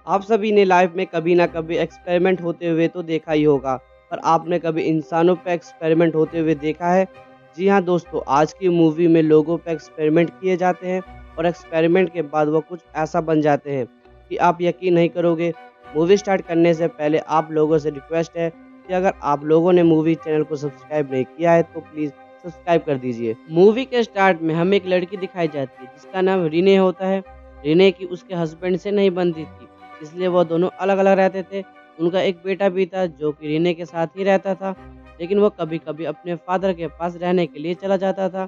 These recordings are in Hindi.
आप सभी ने लाइफ में कभी ना कभी एक्सपेरिमेंट होते हुए तो देखा ही होगा, पर आपने कभी इंसानों पे एक्सपेरिमेंट होते हुए देखा है? जी हाँ दोस्तों, आज की मूवी में लोगों पे एक्सपेरिमेंट किए जाते हैं और एक्सपेरिमेंट के बाद वो कुछ ऐसा बन जाते हैं कि आप यकीन नहीं करोगे। मूवी स्टार्ट करने से पहले आप लोगों से रिक्वेस्ट है कि अगर आप लोगों ने मूवी चैनल को सब्सक्राइब नहीं किया है तो प्लीज़ सब्सक्राइब कर दीजिए। मूवी के स्टार्ट में हमें एक लड़की दिखाई जाती है जिसका नाम रीने होता है। रीने की उसके हस्बैंड से नहीं बनती थी, इसलिए वो दोनों अलग-अलग रहते थे। उनका एक बेटा भी था जो कि रीने के साथ ही रहता था, लेकिन वो कभी-कभी अपने फादर के पास रहने के लिए चला जाता था।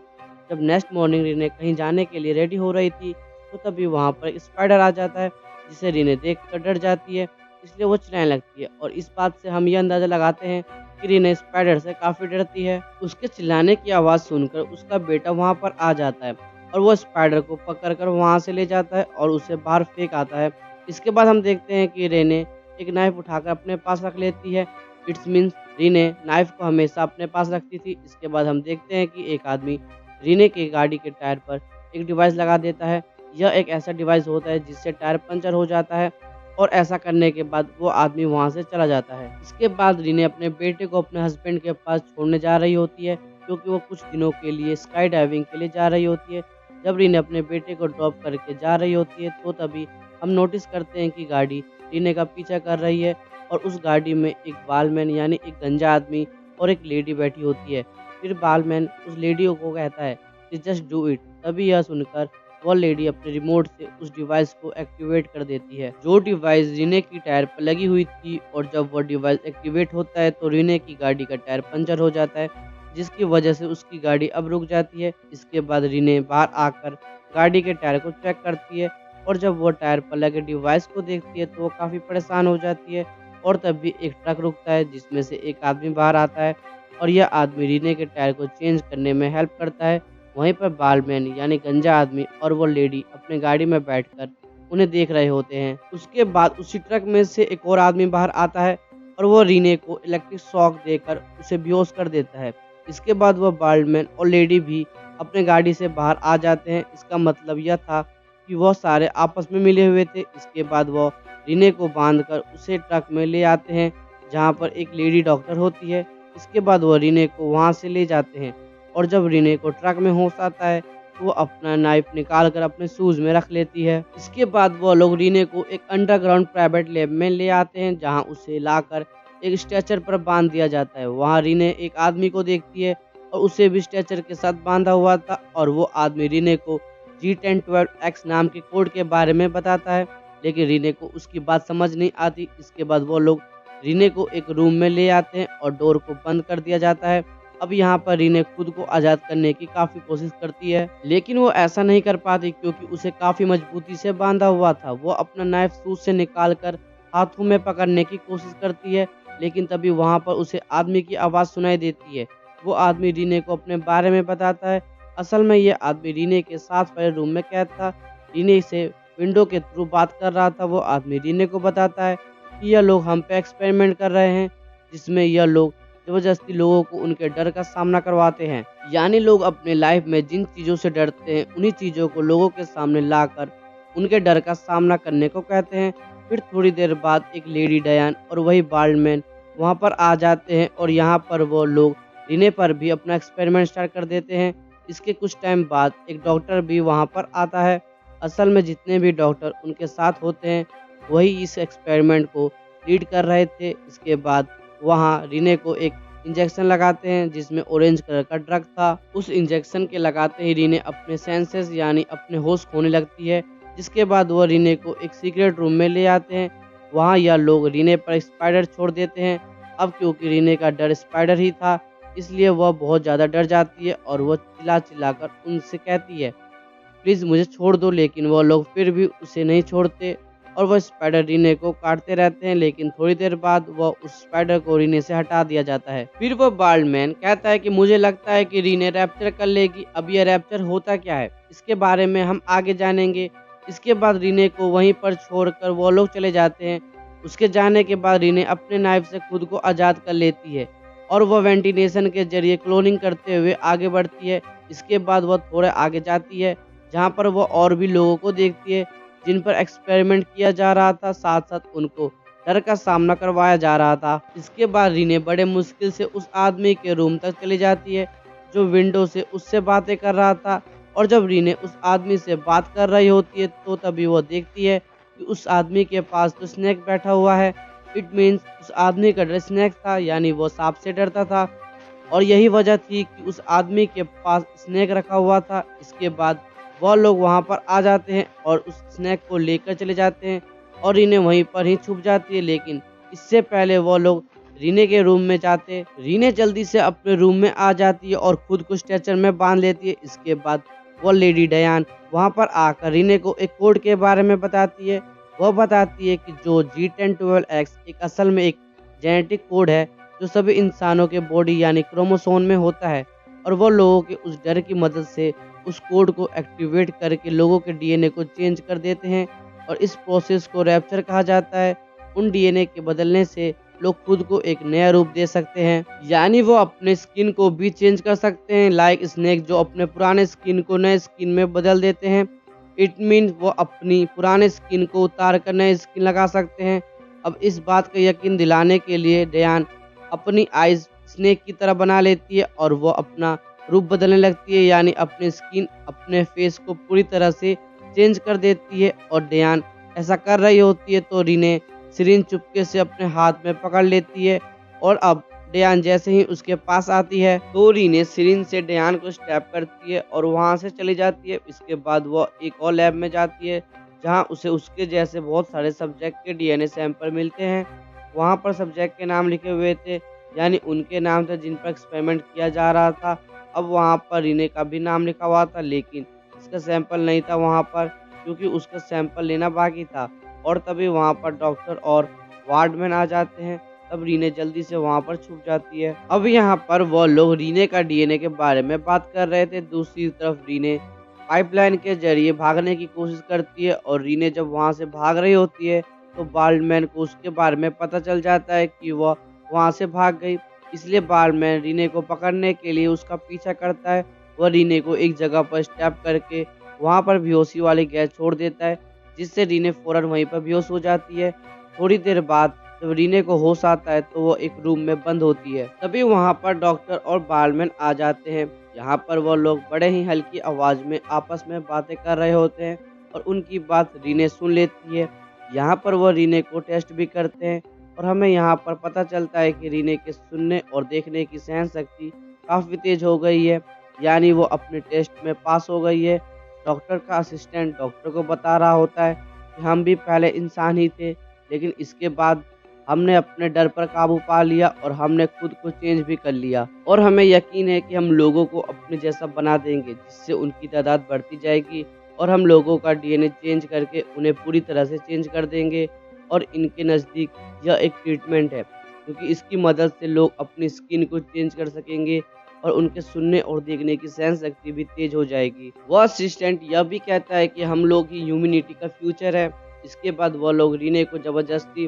जब नेक्स्ट मॉर्निंग रीने कहीं जाने के लिए रेडी हो रही थी, तो तभी वहाँ पर एक स्पाइडर आ जाता है, जिसे रीने देखकर डर जाती है, इसलिए वो चिल्लाने लगती है और इस बात से हम ये अंदाज़ा लगाते हैं कि रीने स्पाइडर से काफ़ी डरती है। उसके चिल्लाने की आवाज़ सुनकर उसका बेटा वहाँ पर आ जाता है और वो स्पाइडर को पकड़कर वहाँ से ले जाता है और उसे बाहर फेंक आता है। इसके बाद हम देखते हैं कि रेने एक नाइफ उठाकर अपने पास रख लेती है। इट्स मीन्स रीने नाइफ को हमेशा अपने पास रखती थी। इसके बाद हम देखते हैं कि एक आदमी रीने की गाड़ी के टायर पर एक डिवाइस लगा देता है। यह एक ऐसा डिवाइस होता है जिससे टायर पंचर हो जाता है और ऐसा करने के बाद वो आदमी वहाँ से चला जाता है। इसके बाद रीने अपने बेटे को अपने हस्बैंड के पास छोड़ने जा रही होती है, क्योंकि वो कुछ दिनों के लिए स्काई डाइविंग के लिए जा रही होती है। जब रीने अपने बेटे को ड्रॉप करके जा रही होती है, तो तभी हम नोटिस करते हैं कि गाड़ी रीने का पीछा कर रही है और उस गाड़ी में एक बालमैन यानी एक गंजा आदमी और एक लेडी बैठी होती है। फिर बालमैन उस लेडी को कहता है कि जस्ट डू इट। तभी यह सुनकर वह लेडी अपने रिमोट से उस डिवाइस को एक्टिवेट कर देती है, जो डिवाइस रीने की टायर पर लगी हुई थी। और जब वह डिवाइस एक्टिवेट होता है तो रीने की गाड़ी का टायर पंचर हो जाता है, जिसकी वजह से उसकी गाड़ी अब रुक जाती है। इसके बाद रीने बाहर आकर गाड़ी के टायर को चेक करती है और जब वो टायर पर लगे डिवाइस को देखती है तो वो काफ़ी परेशान हो जाती है। और तभी एक ट्रक रुकता है जिसमें से एक आदमी बाहर आता है और यह आदमी रीने के टायर को चेंज करने में हेल्प करता है। वहीं पर बालमैन यानी गंजा आदमी और वो लेडी अपने गाड़ी में बैठकर उन्हें देख रहे होते हैं। उसके बाद उसी ट्रक में से एक और आदमी बाहर आता है और वो रीने को इलेक्ट्रिक शॉक देकर उसे बेहोश कर देता है। इसके बाद वह बालमैन और लेडी भी अपने गाड़ी से बाहर आ जाते हैं। इसका मतलब यह था कि वह सारे आपस में मिले हुए थे। इसके बाद वह रीने को बांधकर उसे ट्रक में ले आते हैं, जहाँ पर एक लेडी डॉक्टर होती है। इसके बाद वह रीने को वहाँ से ले जाते हैं और जब रीने को ट्रक में होश आता है तो वो अपना नाइफ निकाल कर अपने शूज में रख लेती है। इसके बाद वह लोग रीने को एक अंडरग्राउंड प्राइवेट लैब में ले आते हैं, जहाँ उसे लाकर एक स्ट्रेचर पर बांध दिया जाता है। वहाँ रीने एक आदमी को देखती है और उसे भी स्ट्रेचर के साथ बांधा हुआ था और वो आदमी रीने को G1012X नाम के कोड के बारे में बताता है, लेकिन रीने को उसकी बात समझ नहीं आती। इसके बाद वो लोग रीने को एक रूम में ले आते हैं और डोर को बंद कर दिया जाता है। अब यहाँ पर रीने खुद को आज़ाद करने की काफ़ी कोशिश करती है, लेकिन वो ऐसा नहीं कर पाती क्योंकि उसे काफ़ी मजबूती से बांधा हुआ था। वो अपना नाइफ शूज से निकाल कर हाथों में पकड़ने की कोशिश करती है, लेकिन तभी वहाँ पर उसे आदमी की आवाज़ सुनाई देती है। वो आदमी रीने को अपने बारे में बताता है। असल में ये आदमी रीने के साथ वाले रूम में कैद था। रीने से विंडो के थ्रू बात कर रहा था। वो आदमी रीने को बताता है कि यह लोग हम पे एक्सपेरिमेंट कर रहे हैं, जिसमें यह लोग ज़बरदस्ती लोगों को उनके डर का सामना करवाते हैं। यानी लोग अपने लाइफ में जिन चीज़ों से डरते हैं, उन्हीं चीज़ों को लोगों के सामने लाकर उनके डर का सामना करने को कहते हैं। फिर थोड़ी देर बाद एक लेडी डायन और वही बाल्डमैन वहाँ पर आ जाते हैं और यहाँ पर वो लोग रीने पर भी अपना एक्सपेरिमेंट स्टार्ट कर देते हैं। इसके कुछ टाइम बाद एक डॉक्टर भी वहाँ पर आता है। असल में जितने भी डॉक्टर उनके साथ होते हैं वही इस एक्सपेरिमेंट को लीड कर रहे थे। इसके बाद वहाँ रीने को एक इंजेक्शन लगाते हैं जिसमें ऑरेंज कलर का ड्रग था। उस इंजेक्शन के लगाते ही रीने अपने सेंसेस यानी अपने होश खोने लगती है। जिसके बाद वह रीने को एक सीक्रेट रूम में ले आते हैं। वहाँ यह लोग रीने पर स्पाइडर छोड़ देते हैं। अब क्योंकि रीने का डर स्पाइडर ही था, इसलिए वह बहुत ज़्यादा डर जाती है और वह चिल्ला-चिल्लाकर उनसे कहती है, प्लीज़ मुझे छोड़ दो। लेकिन वह लोग फिर भी उसे नहीं छोड़ते और वह स्पाइडर रीने को काटते रहते हैं, लेकिन थोड़ी देर बाद वह उस स्पाइडर को रीने से हटा दिया जाता है। फिर वह बाल्डमैन कहता है कि मुझे लगता है कि रीने रैप्चर कर लेगी। अब यह रैप्चर होता क्या है, इसके बारे में हम आगे जानेंगे। इसके बाद रीने को वहीं पर छोड़कर वो लोग चले जाते हैं। उसके जाने के बाद रीने अपने नाइफ से खुद को आज़ाद कर लेती है और वह वेंटिलेशन के जरिए क्लोनिंग करते हुए आगे बढ़ती है। इसके बाद वह थोड़े आगे जाती है, जहाँ पर वह और भी लोगों को देखती है जिन पर एक्सपेरिमेंट किया जा रहा था, साथ साथ उनको डर का सामना करवाया जा रहा था। इसके बाद रीने बड़े मुश्किल से उस आदमी के रूम तक चली जाती है जो विंडो से उससे बातें कर रहा था। और जब रीने उस आदमी से बात कर रही होती है तो तभी वो देखती है कि उस आदमी के पास तो स्नेक बैठा हुआ है। इट मीन्स उस आदमी का डर स्नेक था, यानी वो सांप से डरता था और यही वजह थी कि उस आदमी के पास स्नेक रखा हुआ था। इसके बाद वह लोग वहाँ पर आ जाते हैं और उस स्नेक को लेकर चले जाते हैं और रीने वहीं पर ही छुप जाती है। लेकिन इससे पहले वो लोग रीने के रूम में जाते, रीने जल्दी से अपने रूम में आ जाती है और खुद को स्ट्रेचर में बांध लेती है। इसके बाद वो लेडी डयान वहाँ पर आकर रीने को एक कोड के बारे में बताती है। वह बताती है कि जो G1012X एक असल में एक जेनेटिक कोड है जो सभी इंसानों के बॉडी यानी क्रोमोसोम में होता है और वो लोगों के उस डर की मदद से उस कोड को एक्टिवेट करके लोगों के डीएनए को चेंज कर देते हैं और इस प्रोसेस को रैप्चर कहा जाता है। उन डीएनए के बदलने से लोग खुद को एक नया रूप दे सकते हैं, यानी वो अपने स्किन को भी चेंज कर सकते हैं, लाइक स्नेक जो अपने पुराने स्किन को नए स्किन में बदल देते हैं। इट मीन्स वो अपनी पुराने स्किन को उतार कर नए स्किन लगा सकते हैं। अब इस बात का यकीन दिलाने के लिए डयान अपनी आइज स्नेक की तरह बना लेती है और वो अपना रूप बदलने लगती है, यानी अपनी स्किन अपने फेस को पूरी तरह से चेंज कर देती है। और डयान ऐसा कर रही होती है तो रीने सिरिंज चुपके से अपने हाथ में पकड़ लेती है और अब डयान जैसे ही उसके पास आती है तो रीने सिरिंज से डयान को स्टैब करती है और वहां से चली जाती है। इसके बाद वो एक और लैब में जाती है जहां उसे उसके जैसे बहुत सारे सब्जेक्ट के डीएनए सैंपल मिलते हैं। वहां पर सब्जेक्ट के नाम लिखे हुए थे, यानी उनके नाम थे जिन पर एक्सपेरिमेंट किया जा रहा था। अब वहां पर रीने का भी नाम लिखा हुआ था, लेकिन इसका सैंपल नहीं था वहां पर, क्योंकि उसका सैंपल लेना बाकी था। और तभी वहां पर डॉक्टर और वार्डमैन आ जाते हैं। तब रीने जल्दी से वहां पर छुप जाती है। अब यहाँ पर वो लोग रीने का डीएनए के बारे में बात कर रहे थे। दूसरी तरफ रीने पाइपलाइन के जरिए भागने की कोशिश करती है और रीने जब वहां से भाग रही होती है तो बाल्डमैन को उसके बारे में पता चल जाता है कि वह वहां से भाग गई। इसलिए बाल्डमैन रीने को पकड़ने के लिए उसका पीछा करता है। वह रीने को एक जगह पर स्टैप करके वहां पर बेहोशी वाली गैस छोड़ देता है, जिससे रीने फौरन वहीं पर बेहोश हो जाती है। थोड़ी देर बाद जब रीने को होश आता है तो वो एक रूम में बंद होती है। तभी वहां पर डॉक्टर और बालमैन आ जाते हैं। यहाँ पर वो लोग बड़े ही हल्की आवाज में आपस में बातें कर रहे होते हैं और उनकी बात रीने सुन लेती है। यहाँ पर वो रीने को टेस्ट भी करते हैं और हमें यहाँ पर पता चलता है कि रीने के सुनने और देखने की सहन शक्ति काफ़ी तेज हो गई है, यानी वो अपने टेस्ट में पास हो गई है। डॉक्टर का असिस्टेंट डॉक्टर को बता रहा होता है कि हम भी पहले इंसान ही थे, लेकिन इसके बाद हमने अपने डर पर काबू पा लिया और हमने खुद को चेंज भी कर लिया और हमें यकीन है कि हम लोगों को अपने जैसा बना देंगे, जिससे उनकी तादाद बढ़ती जाएगी और हम लोगों का डीएनए चेंज करके उन्हें पूरी तरह से चेंज कर देंगे। और इनके नज़दीक यह एक ट्रीटमेंट है, क्योंकि इसकी मदद से लोग अपनी स्किन को चेंज कर सकेंगे और उनके सुनने और देखने की सहन शक्ति भी तेज हो जाएगी। वह असिस्टेंट यह भी कहता है कि हम लोग ही ह्यूमैनिटी का फ्यूचर है। इसके बाद वह लोग रीने को ज़बरदस्ती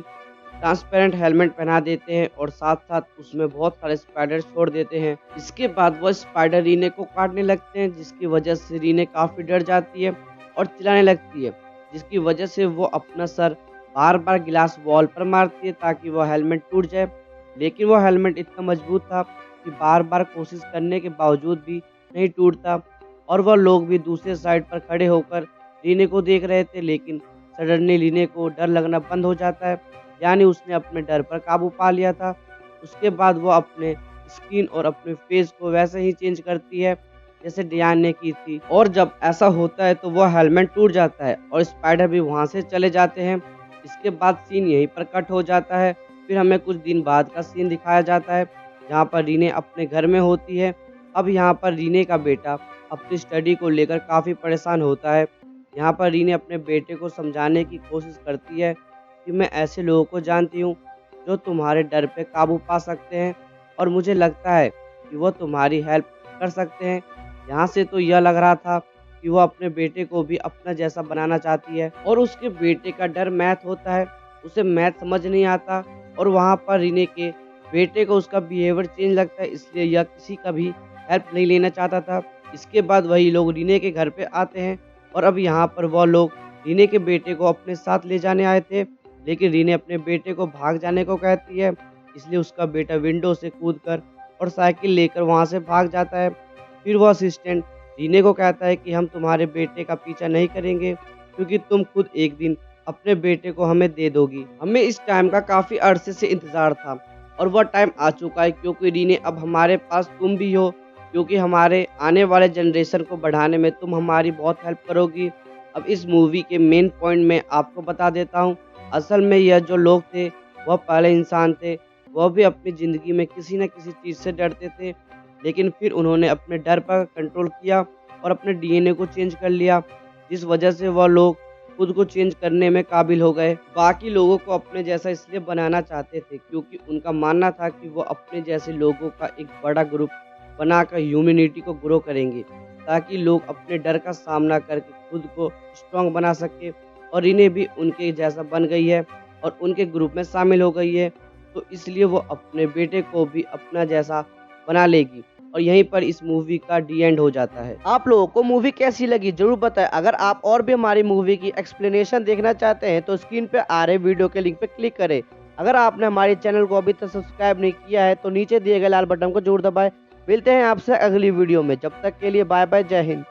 ट्रांसपेरेंट हेलमेट पहना देते हैं और साथ साथ उसमें बहुत सारे स्पाइडर छोड़ देते हैं। इसके बाद वह स्पाइडर रीने को काटने लगते हैं, जिसकी वजह से रीने काफ़ी डर जाती है और चिल्लाने लगती है, जिसकी वजह से वो अपना सर बार बार गिलास वॉल पर मारती है ताकि वह हेलमेट टूट जाए। लेकिन वह हेलमेट इतना मजबूत था कि बार बार कोशिश करने के बावजूद भी नहीं टूटता और वह लोग भी दूसरे साइड पर खड़े होकर रीने को देख रहे थे। लेकिन सडनली रीने को डर लगना बंद हो जाता है, यानी उसने अपने डर पर काबू पा लिया था। उसके बाद वो अपने स्किन और अपने फेस को वैसे ही चेंज करती है जैसे डियान ने की थी, और जब ऐसा होता है तो वह हेलमेट टूट जाता है और स्पाइडर भी वहाँ से चले जाते हैं। इसके बाद सीन यहीं पर कट हो जाता है। फिर हमें कुछ दिन बाद का सीन दिखाया जाता है जहाँ पर रीने अपने घर में होती है। अब यहाँ पर रीने का बेटा अपनी स्टडी को लेकर काफ़ी परेशान होता है। यहाँ पर रीने अपने बेटे को समझाने की कोशिश करती है कि मैं ऐसे लोगों को जानती हूँ जो तुम्हारे डर पे काबू पा सकते हैं और मुझे लगता है कि वो तुम्हारी हेल्प कर सकते हैं। यहाँ से तो यह लग रहा था कि वो अपने बेटे को भी अपना जैसा बनाना चाहती है और उसके बेटे का डर मैथ होता है, उसे मैथ समझ नहीं आता और वहाँ पर रीने के बेटे को उसका बिहेवियर चेंज लगता है, इसलिए यह किसी का भी हेल्प नहीं लेना चाहता था। इसके बाद वही लोग रीने के घर पे आते हैं और अब यहाँ पर वह लोग रीने के बेटे को अपने साथ ले जाने आए थे, लेकिन रीने अपने बेटे को भाग जाने को कहती है, इसलिए उसका बेटा विंडो से कूदकर और साइकिल लेकर वहाँ से भाग जाता है। फिर वो असिस्टेंट रीने को कहता है कि हम तुम्हारे बेटे का पीछा नहीं करेंगे क्योंकि तुम खुद एक दिन अपने बेटे को हमें दे दोगी। हमें इस टाइम का काफ़ी अरसे से इंतज़ार था और वह टाइम आ चुका है क्योंकि रीने अब हमारे पास तुम भी हो, क्योंकि हमारे आने वाले जनरेशन को बढ़ाने में तुम हमारी बहुत हेल्प करोगी। अब इस मूवी के मेन पॉइंट मैं आपको बता देता हूँ। असल में यह जो लोग थे वह पहले इंसान थे, वह भी अपनी ज़िंदगी में किसी न किसी चीज़ से डरते थे, लेकिन फिर उन्होंने अपने डर पर कंट्रोल किया और अपने डीएनए को चेंज कर लिया, जिस वजह से वह लोग खुद को चेंज करने में काबिल हो गए। बाकी लोगों को अपने जैसा इसलिए बनाना चाहते थे क्योंकि उनका मानना था कि वो अपने जैसे लोगों का एक बड़ा ग्रुप बनाकर ह्यूमैनिटी को ग्रो करेंगे, ताकि लोग अपने डर का सामना करके खुद को स्ट्रॉन्ग बना सके। और इन्हें भी उनके जैसा बन गई है और उनके ग्रुप में शामिल हो गई है, तो इसलिए वो अपने बेटे को भी अपना जैसा बना लेगी। और यहीं पर इस मूवी का डी एंड हो जाता है। आप लोगों को मूवी कैसी लगी जरूर बताएं। अगर आप और भी हमारी मूवी की एक्सप्लेनेशन देखना चाहते हैं तो स्क्रीन पे आ रहे वीडियो के लिंक पे क्लिक करें। अगर आपने हमारे चैनल को अभी तक सब्सक्राइब नहीं किया है तो नीचे दिए गए लाल बटन को जरूर दबाएं। मिलते हैं आपसे अगली वीडियो में, जब तक के लिए बाय बाय, जय हिंद।